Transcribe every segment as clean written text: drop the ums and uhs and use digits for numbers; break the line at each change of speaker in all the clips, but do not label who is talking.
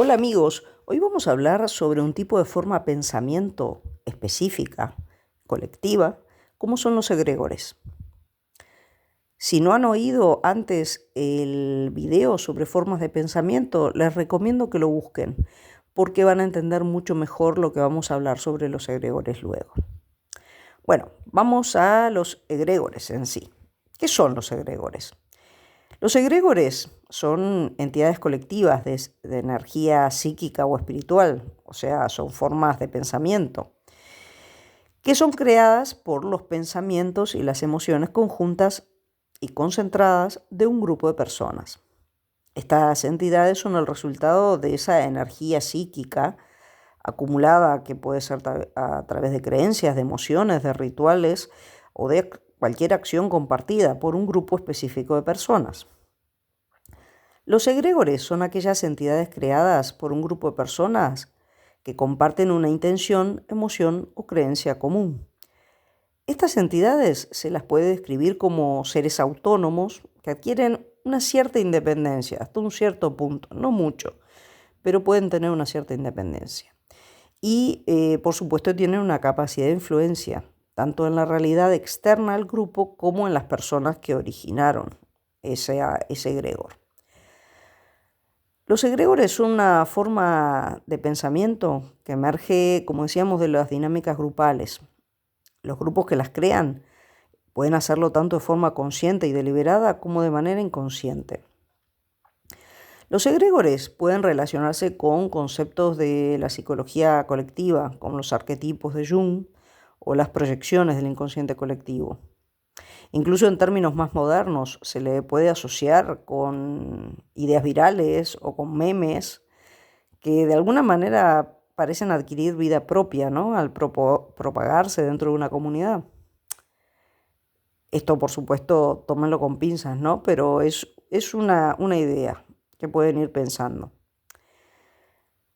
Hola amigos, hoy vamos a hablar sobre un tipo de forma de pensamiento específica, colectiva, como son los egregores. Si no han oído antes el video sobre formas de pensamiento, les recomiendo que lo busquen, porque van a entender mucho mejor lo que vamos a hablar sobre los egregores luego. Bueno, vamos a los egregores en sí. ¿Qué son los egregores? Los egregores son entidades colectivas de energía psíquica o espiritual, o sea, son formas de pensamiento, que son creadas por los pensamientos y las emociones conjuntas y concentradas de un grupo de personas. Estas entidades son el resultado de esa energía psíquica acumulada que puede ser a través de creencias, de emociones, de rituales o de cualquier acción compartida por un grupo específico de personas. Los egregores son aquellas entidades creadas por un grupo de personas que comparten una intención, emoción o creencia común. Estas entidades se las puede describir como seres autónomos que adquieren una cierta independencia, hasta un cierto punto, no mucho, pero pueden tener una cierta independencia. Y, por supuesto, tienen una capacidad de influencia, tanto en la realidad externa al grupo como en las personas que originaron ese egregor. Los egregores son una forma de pensamiento que emerge, como decíamos, de las dinámicas grupales. Los grupos que las crean pueden hacerlo tanto de forma consciente y deliberada como de manera inconsciente. Los egregores pueden relacionarse con conceptos de la psicología colectiva, como los arquetipos de Jung o las proyecciones del inconsciente colectivo. Incluso en términos más modernos se le puede asociar con ideas virales o con memes que de alguna manera parecen adquirir vida propia, ¿no? Al propagarse dentro de una comunidad. Esto, por supuesto, tómenlo con pinzas, ¿no? Pero es una idea que pueden ir pensando.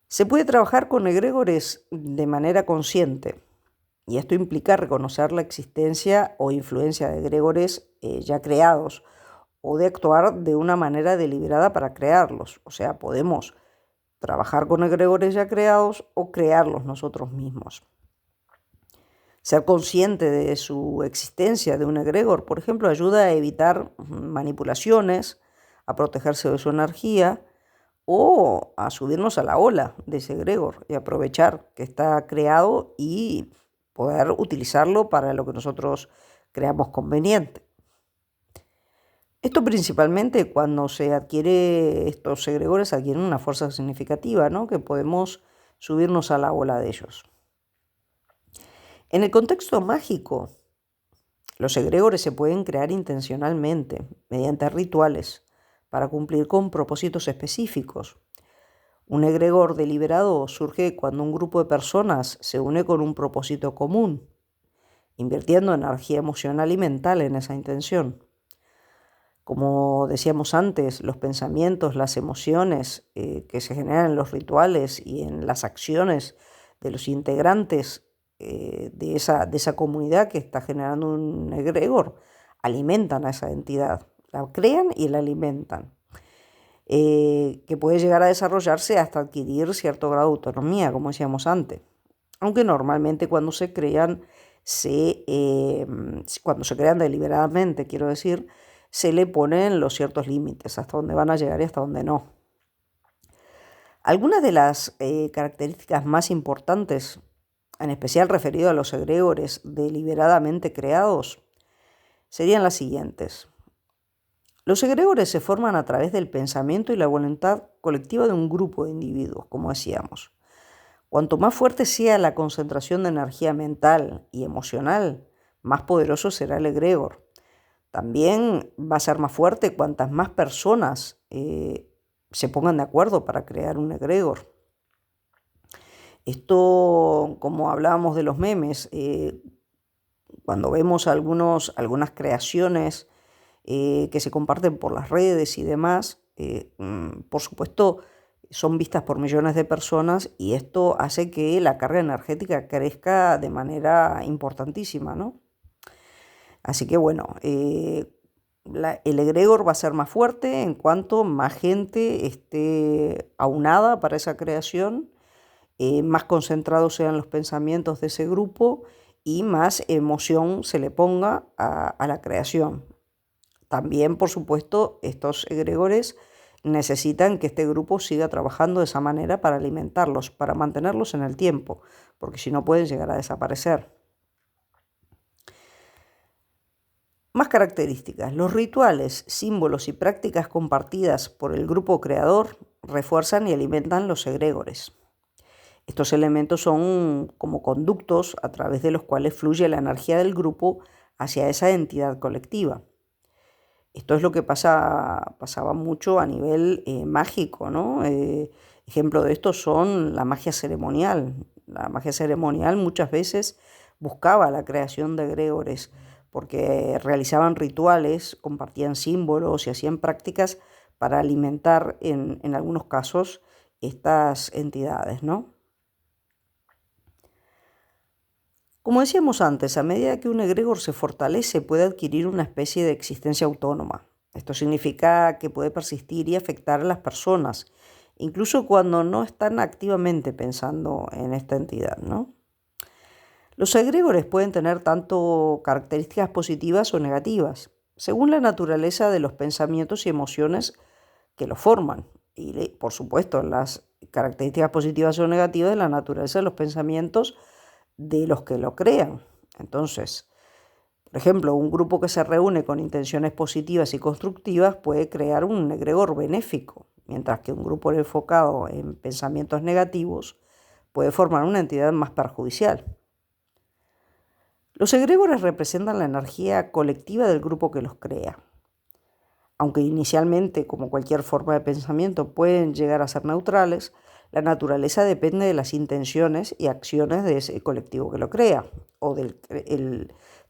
Se puede trabajar con egregores de manera consciente, y esto implica reconocer la existencia o influencia de egregores ya creados, o de actuar de una manera deliberada para crearlos. O sea, podemos trabajar con egregores ya creados o crearlos nosotros mismos. Ser consciente de su existencia de un egregor, por ejemplo, ayuda a evitar manipulaciones, a protegerse de su energía o a subirnos a la ola de ese egregor y aprovechar que está creado y poder utilizarlo para lo que nosotros creamos conveniente. Esto principalmente cuando se adquiere, estos egregores adquieren una fuerza significativa, ¿no? Que podemos subirnos a la ola de ellos. En el contexto mágico, los egregores se pueden crear intencionalmente, mediante rituales, para cumplir con propósitos específicos. Un egregor deliberado surge cuando un grupo de personas se une con un propósito común, invirtiendo energía emocional y mental en esa intención. Como decíamos antes, los pensamientos, las emociones que se generan en los rituales y en las acciones de los integrantes de esa comunidad que está generando un egregor alimentan a esa entidad, la crean y la alimentan, que puede llegar a desarrollarse hasta adquirir cierto grado de autonomía, como decíamos antes, aunque normalmente cuando se crean deliberadamente, quiero decir, se le ponen los ciertos límites, hasta dónde van a llegar y hasta dónde no. Algunas de las características más importantes, en especial referido a los egregores deliberadamente creados, serían las siguientes. Los egregores se forman a través del pensamiento y la voluntad colectiva de un grupo de individuos, como decíamos. Cuanto más fuerte sea la concentración de energía mental y emocional, más poderoso será el egregor. También va a ser más fuerte cuantas más personas se pongan de acuerdo para crear un egregor. Esto, como hablábamos de los memes, cuando vemos algunas creaciones que se comparten por las redes y demás, por supuesto, son vistas por millones de personas y esto hace que la carga energética crezca de manera importantísima, ¿no? Así que bueno, El egregor va a ser más fuerte en cuanto más gente esté aunada para esa creación, más concentrados sean los pensamientos de ese grupo y más emoción se le ponga a la creación. También, por supuesto, estos egregores necesitan que este grupo siga trabajando de esa manera para alimentarlos, para mantenerlos en el tiempo, porque si no pueden llegar a desaparecer. Más características. Los rituales, símbolos y prácticas compartidas por el grupo creador refuerzan y alimentan los egregores. Estos elementos son como conductos a través de los cuales fluye la energía del grupo hacia esa entidad colectiva. Esto es lo que pasaba mucho a nivel mágico, ¿no? Ejemplo de esto son la magia ceremonial. La magia ceremonial muchas veces buscaba la creación de egregores porque realizaban rituales, compartían símbolos y hacían prácticas para alimentar en algunos casos estas entidades, ¿no? Como decíamos antes, a medida que un egregor se fortalece, puede adquirir una especie de existencia autónoma. Esto significa que puede persistir y afectar a las personas, incluso cuando no están activamente pensando en esta entidad, ¿no? Los egregores pueden tener tanto características positivas o negativas, según la naturaleza de los pensamientos y emociones que los forman. Y, por supuesto, las características positivas o negativas de la naturaleza de los pensamientos de los que lo crean. Entonces, por ejemplo, un grupo que se reúne con intenciones positivas y constructivas puede crear un egregor benéfico, mientras que un grupo enfocado en pensamientos negativos puede formar una entidad más perjudicial. Los egregores representan la energía colectiva del grupo que los crea. Aunque inicialmente, como cualquier forma de pensamiento, pueden llegar a ser neutrales, la naturaleza depende de las intenciones y acciones de ese colectivo que lo crea, o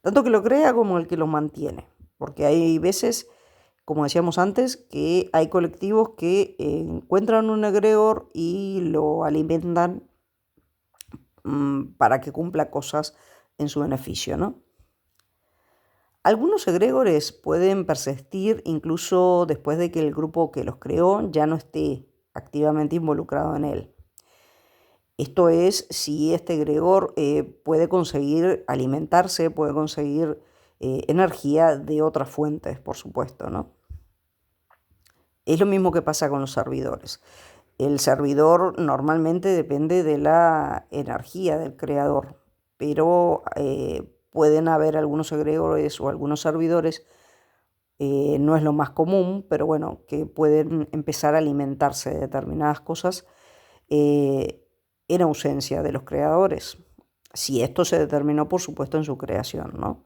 tanto que lo crea como el que lo mantiene. Porque hay veces, como decíamos antes, que hay colectivos que encuentran un egregor y lo alimentan para que cumpla cosas en su beneficio, ¿no? Algunos egregores pueden persistir incluso después de que el grupo que los creó ya no esté activamente involucrado en él. Esto es si este egregor puede conseguir alimentarse, puede conseguir energía de otras fuentes, por supuesto, ¿no? Es lo mismo que pasa con los servidores. El servidor normalmente depende de la energía del creador, pero pueden haber algunos egregores o algunos servidores, no es lo más común, pero bueno, que pueden empezar a alimentarse de determinadas cosas en ausencia de los creadores, si esto se determinó, por supuesto, en su creación, ¿no?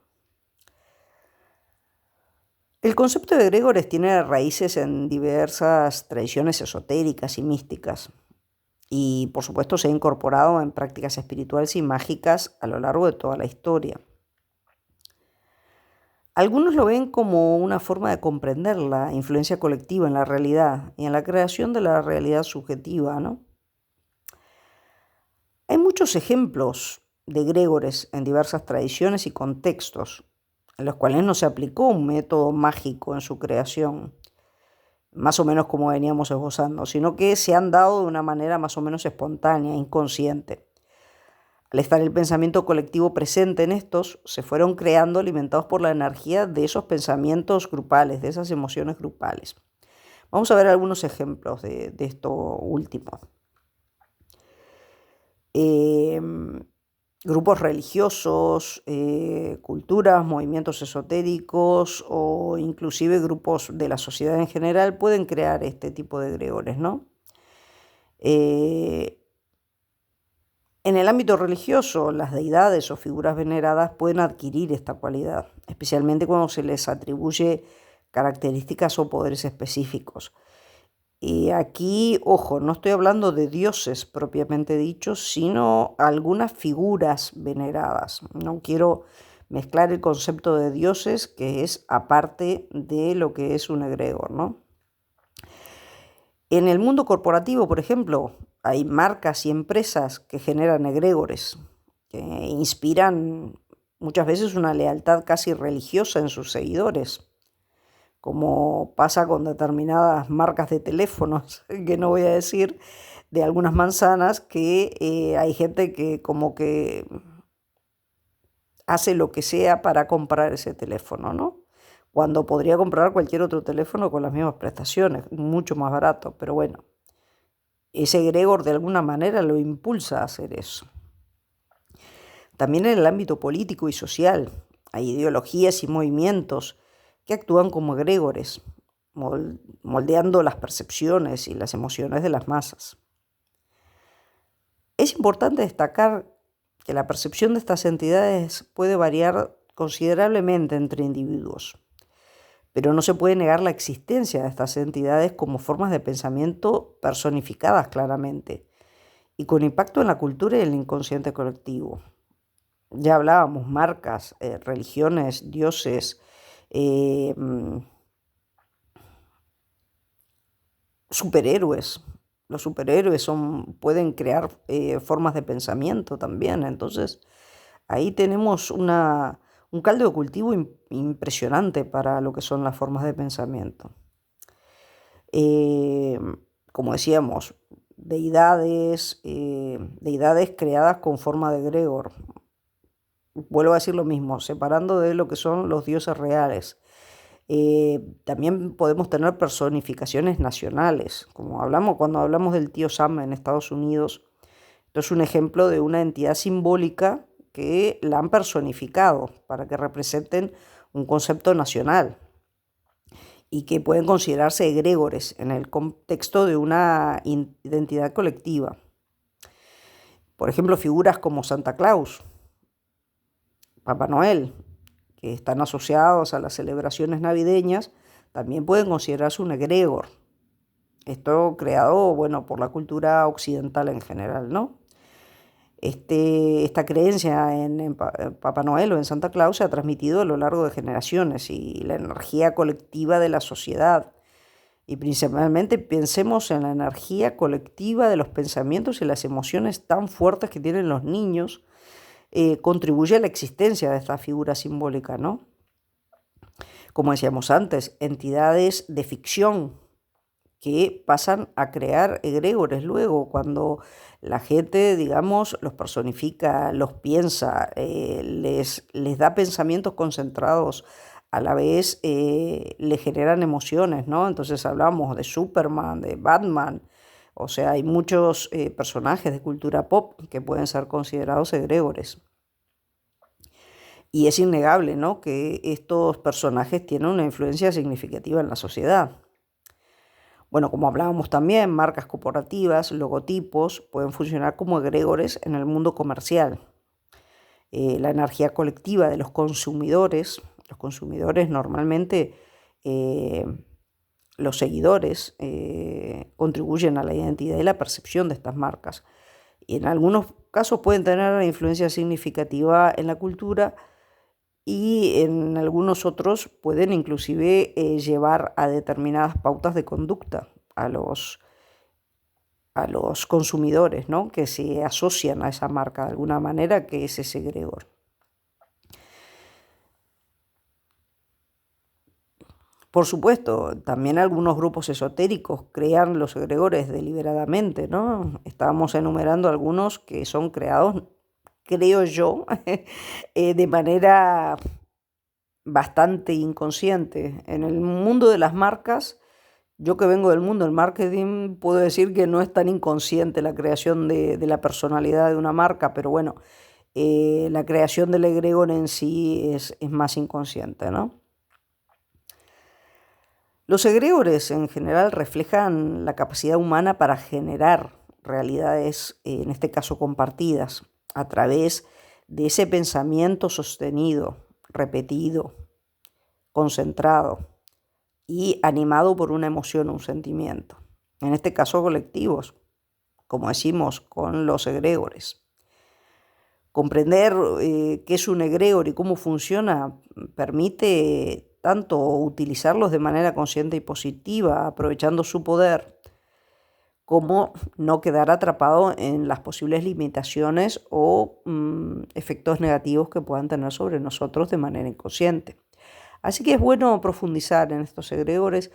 El concepto de egregores tiene raíces en diversas tradiciones esotéricas y místicas y, por supuesto, se ha incorporado en prácticas espirituales y mágicas a lo largo de toda la historia. Algunos lo ven como una forma de comprender la influencia colectiva en la realidad y en la creación de la realidad subjetiva, ¿no? Hay muchos ejemplos de egregores en diversas tradiciones y contextos, en los cuales no se aplicó un método mágico en su creación, más o menos como veníamos esbozando, sino que se han dado de una manera más o menos espontánea, inconsciente. Al estar el pensamiento colectivo presente en estos, se fueron creando alimentados por la energía de esos pensamientos grupales, de esas emociones grupales. Vamos a ver algunos ejemplos de esto último. Grupos religiosos, culturas, movimientos esotéricos o inclusive grupos de la sociedad en general pueden crear este tipo de egregores, ¿no? En el ámbito religioso, las deidades o figuras veneradas pueden adquirir esta cualidad, especialmente cuando se les atribuye características o poderes específicos. Y aquí, ojo, no estoy hablando de dioses propiamente dichos, sino algunas figuras veneradas. No quiero mezclar el concepto de dioses, que es aparte de lo que es un egregor, ¿no? En el mundo corporativo, por ejemplo, hay marcas y empresas que generan egregores, que inspiran muchas veces una lealtad casi religiosa en sus seguidores. como pasa con determinadas marcas de teléfonos, que no voy a decir, de algunas manzanas, que hay gente que como que hace lo que sea para comprar ese teléfono, ¿no? Cuando podría comprar cualquier otro teléfono con las mismas prestaciones, mucho más barato, pero bueno, ese egregor de alguna manera lo impulsa a hacer eso. También en el ámbito político y social hay ideologías y movimientos que actúan como egregores, moldeando las percepciones y las emociones de las masas. Es importante destacar que la percepción de estas entidades puede variar considerablemente entre individuos, pero no se puede negar la existencia de estas entidades como formas de pensamiento personificadas claramente y con impacto en la cultura y el inconsciente colectivo. Ya hablábamos, marcas, religiones, dioses, superhéroes. Los superhéroes pueden crear formas de pensamiento también. Entonces, ahí tenemos un caldo de cultivo impresionante para lo que son las formas de pensamiento. Como decíamos, deidades creadas con forma de egregor. Vuelvo a decir lo mismo, separando de lo que son los dioses reales. También podemos tener personificaciones nacionales, como cuando hablamos del tío Sam en Estados Unidos. Esto es un ejemplo de una entidad simbólica que la han personificado para que representen un concepto nacional y que pueden considerarse egregores en el contexto de una identidad colectiva. Por ejemplo, figuras como Santa Claus, Papá Noel, que están asociados a las celebraciones navideñas, también pueden considerarse un egregor. Esto creado, por la cultura occidental en general, ¿no? Esta creencia en Papá Noel o en Santa Claus se ha transmitido a lo largo de generaciones y la energía colectiva de la sociedad. Y principalmente pensemos en la energía colectiva de los pensamientos y las emociones tan fuertes que tienen los niños. Contribuye a la existencia de esta figura simbólica, ¿no? Como decíamos antes, entidades de ficción que pasan a crear egregores luego, cuando la gente, digamos, los personifica, los piensa, les da pensamientos concentrados, a la vez le generan emociones, ¿no? Entonces hablamos de Superman, de Batman, o sea, hay muchos personajes de cultura pop que pueden ser considerados egregores. Y es innegable, ¿no?, que estos personajes tienen una influencia significativa en la sociedad. Bueno, como hablábamos también, marcas corporativas, logotipos, pueden funcionar como egregores en el mundo comercial. La energía colectiva de los consumidores normalmente, los seguidores, contribuyen a la identidad y la percepción de estas marcas. Y en algunos casos pueden tener una influencia significativa en la cultura y en algunos otros pueden inclusive llevar a determinadas pautas de conducta a los consumidores, ¿no?, que se asocian a esa marca de alguna manera, que es ese egregor. Por supuesto, también algunos grupos esotéricos crean los egregores deliberadamente, ¿no? Estábamos enumerando algunos que son creados, creo yo, de manera bastante inconsciente. En el mundo de las marcas, yo que vengo del mundo del marketing, puedo decir que no es tan inconsciente la creación de la personalidad de una marca, pero bueno, la creación del egregor en sí es más inconsciente, ¿no? Los egregores en general reflejan la capacidad humana para generar realidades, en este caso compartidas, a través de ese pensamiento sostenido, repetido, concentrado y animado por una emoción o un sentimiento. En este caso colectivos, como decimos, con los egregores. Comprender qué es un egregor y cómo funciona permite tanto utilizarlos de manera consciente y positiva, aprovechando su poder, como no quedar atrapado en las posibles limitaciones o efectos negativos que puedan tener sobre nosotros de manera inconsciente. Así que es bueno profundizar en estos egregores.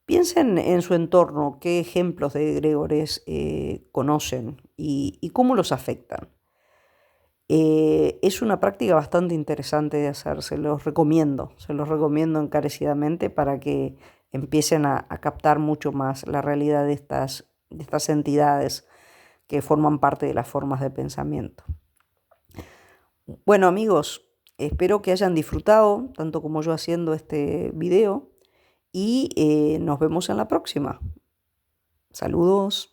Piensen en su entorno, qué ejemplos de egregores conocen y cómo los afectan. Es una práctica bastante interesante de hacer, se los recomiendo encarecidamente para que empiecen a captar mucho más la realidad de estas entidades que forman parte de las formas de pensamiento. Bueno amigos, espero que hayan disfrutado tanto como yo haciendo este video y nos vemos en la próxima. Saludos.